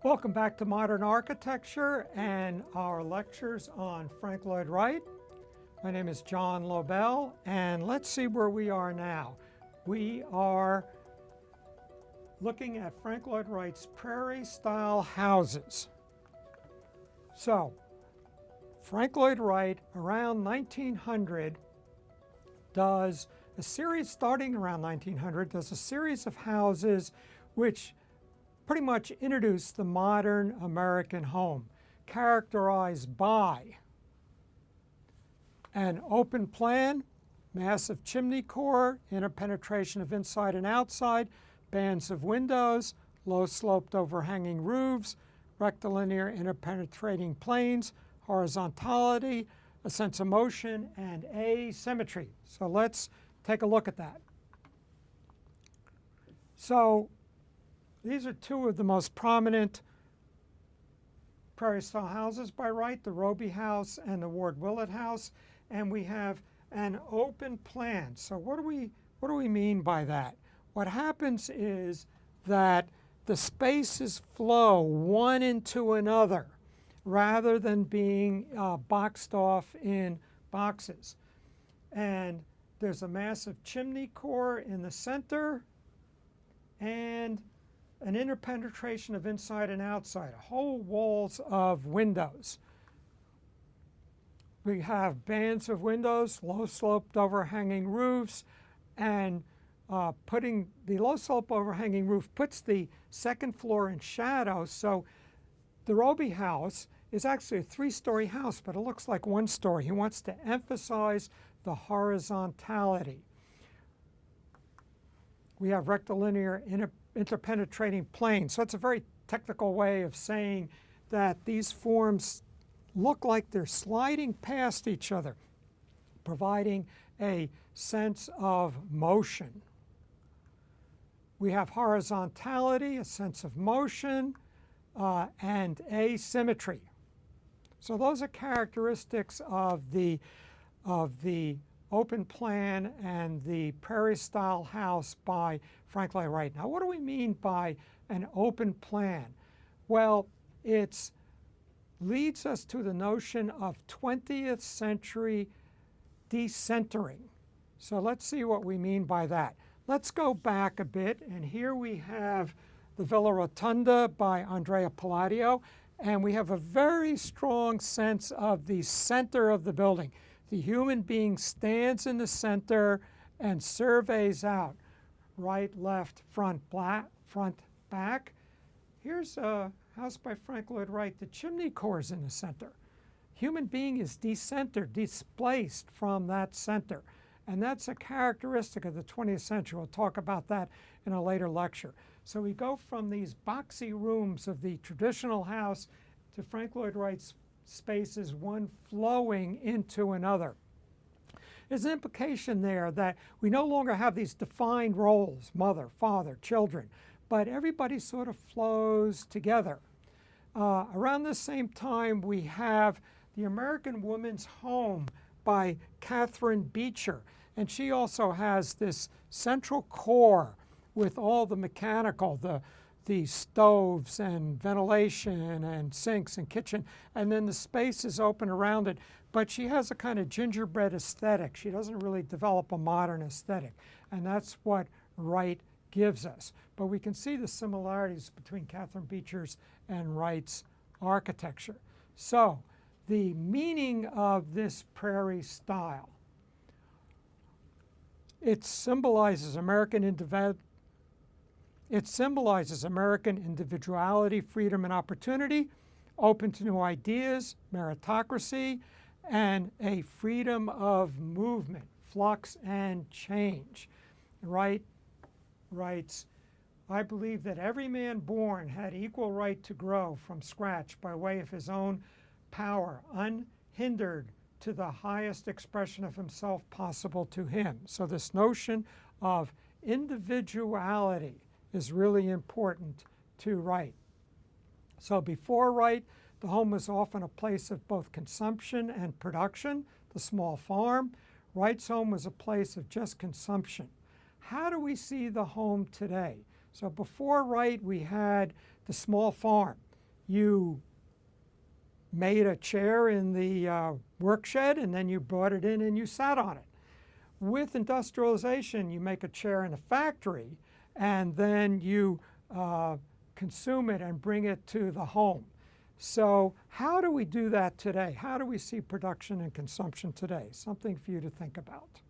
Welcome back to Modern Architecture and our lectures on Frank Lloyd Wright. My name is John Lobel, and let's see where we are now. We are looking at Frank Lloyd Wright's Prairie Style houses. So, Frank Lloyd Wright, around 1900, does a series, starting around 1900, does a series of houses which pretty much introduced the modern American home, characterized by an open plan, massive chimney core, interpenetration of inside and outside, bands of windows, low-sloped overhanging roofs, rectilinear interpenetrating planes, horizontality, a sense of motion, and asymmetry. So let's take a look at that. So these are two of the most prominent Prairie Style houses by Wright, the Roby House and the Ward Willett House, and we have an open plan. So what do we mean by that? What happens is that the spaces flow one into another rather than being boxed off in boxes. And there's a massive chimney core in the center and an interpenetration of inside and outside, whole walls of windows. We have bands of windows, low-sloped overhanging roofs, and putting the low-slope overhanging roof puts the second floor in shadow. So the Roby house is actually a three-story house, but it looks like one story. He wants to emphasize the horizontality. We have rectilinear interpenetrating planes. So it's a very technical way of saying that these forms look like they're sliding past each other, providing a sense of motion. We have horizontality, a sense of motion, and asymmetry. So those are characteristics of the open plan and the Prairie Style house by Frank Lloyd Wright. Now, what do we mean by an open plan? Well, it leads us to the notion of 20th century decentering. So let's see what we mean by that. Let's go back a bit, and here we have the Villa Rotunda by Andrea Palladio, and we have a very strong sense of the center of the building. The human being stands in the center and surveys out, right, left, front, back. Here's a house by Frank Lloyd Wright. The chimney core is in the center. Human being is decentered, displaced from that center. And that's a characteristic of the 20th century. We'll talk about that in a later lecture. So we go from these boxy rooms of the traditional house to Frank Lloyd Wright's spaces, one flowing into another. There's an implication there that we no longer have these defined roles, mother, father, children, but everybody sort of flows together. Around the same time, we have The American Woman's Home by Katherine Beecher, and she also has this central core with all the mechanical, the stoves and ventilation and sinks and kitchen, and then the space is open around it. But she has a kind of gingerbread aesthetic. She doesn't really develop a modern aesthetic, and that's what Wright gives us. But we can see the similarities between Katherine Beecher's and Wright's architecture. So the meaning of this Prairie Style, it symbolizes American individuality, freedom, and opportunity, open to new ideas, meritocracy, and a freedom of movement, flux, and change. Wright writes, I believe that every man born had equal right to grow from scratch by way of his own power, unhindered to the highest expression of himself possible to him. So this notion of individuality is really important to Wright. So before Wright, the home was often a place of both consumption and production, the small farm. Wright's home was a place of just consumption. How do we see the home today? So before Wright, we had the small farm. you made a chair in the work shed and then you brought it in and you sat on it. With industrialization, you make a chair in a factory and then you consume it and bring it to the home. So how do we do that today? How do we see production and consumption today? Something for you to think about.